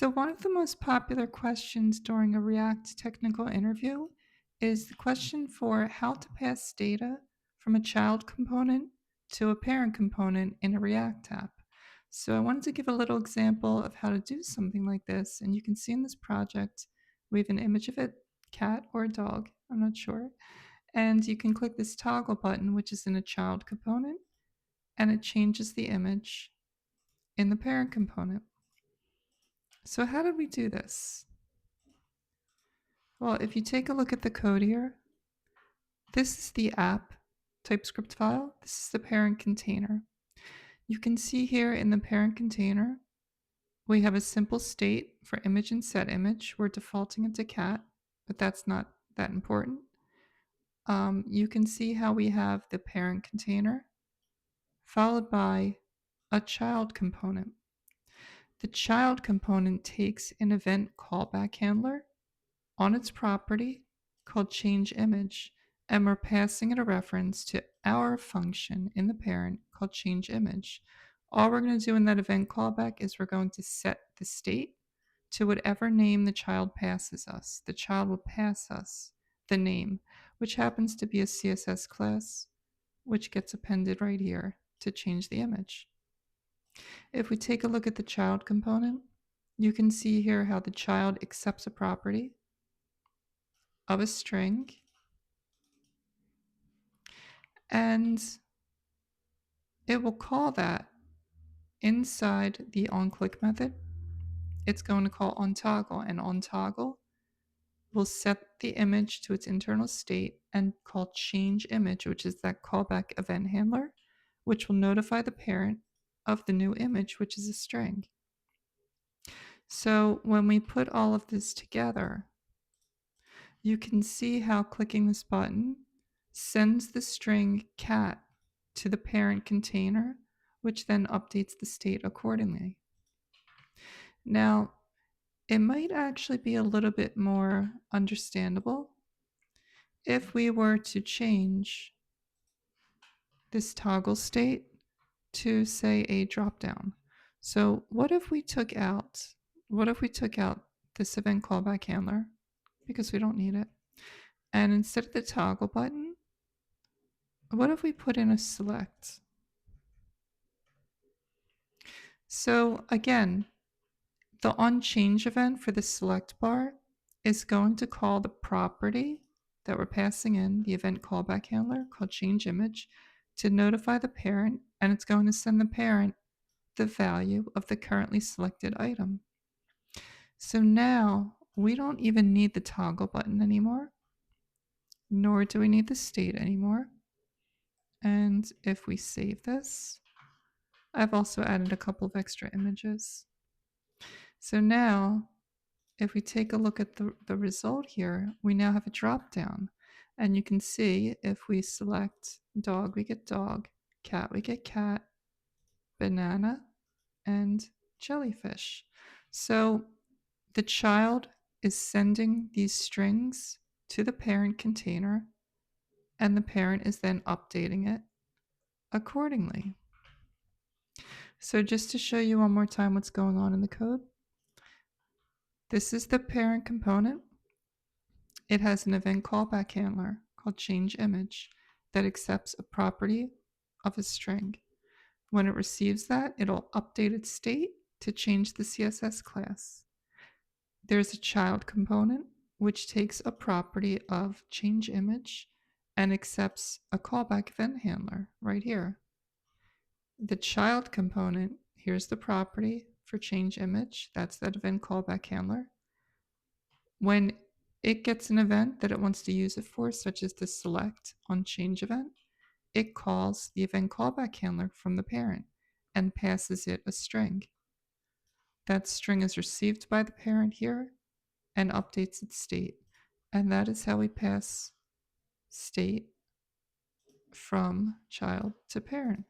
So, one of the most popular questions during a React technical interview is the question for how to pass data from a child component to a parent component in a React app. So, I wanted to give a little example of how to do something like this. And you can see in this project, we have an image of a cat or a dog, I'm not sure. And you can click this toggle button, which is in a child component, and it changes the image in the parent component. So, how did we do this? Well, if you take a look at the code here, this is the app TypeScript file. This is the parent container. You can see here in the parent container, we have a simple state for image and set image. We're defaulting it to cat, but that's not that important. You can see how we have the parent container followed by a child component. The child component takes an event callback handler on its property called changeImage, and we're passing it a reference to our function in the parent called changeImage. All we're going to do in that event callback is we're going to set the state to whatever name the child passes us. The child will pass us the name, which happens to be a CSS class, which gets appended right here to change the image. If we take a look at the child component, you can see here how the child accepts a property of a string, and it will call that inside the onClick method. It's going to call onToggle, and onToggle will set the image to its internal state and call changeImage, which is that callback event handler, which will notify the parent of the new image, which is a string. So when we put all of this together, you can see how clicking this button sends the string cat to the parent container, which then updates the state accordingly. Now, it might actually be a little bit more understandable if we were to change this toggle state to, say, a dropdown. So what if we took out this event callback handler, because we don't need it, and instead of the toggle button, what if we put in a select? So again, the onChange event for the select bar is going to call the property that we're passing in, the event callback handler called changeImage, to notify the parent, and it's going to send the parent the value of the currently selected item. So now we don't even need the toggle button anymore, nor do we need the state anymore. And if we save this, I've also added a couple of extra images. So now, if we take a look at the result here, we now have a drop down. And you can see if we select dog, we get dog, cat, we get cat, banana, and jellyfish. So the child is sending these strings to the parent container, and the parent is then updating it accordingly. So just to show you one more time what's going on in the code, this is the parent component. It has an event callback handler called changeImage that accepts a property of a string. When it receives that, it'll update its state to change the CSS class. There's a child component which takes a property of changeImage and accepts a callback event handler right here. The child component, here's the property for changeImage, that's that event callback handler. When it gets an event that it wants to use it for, such as the select on change event, it calls the event callback handler from the parent and passes it a string. That string is received by the parent here and updates its state. And that is how we pass state from child to parent.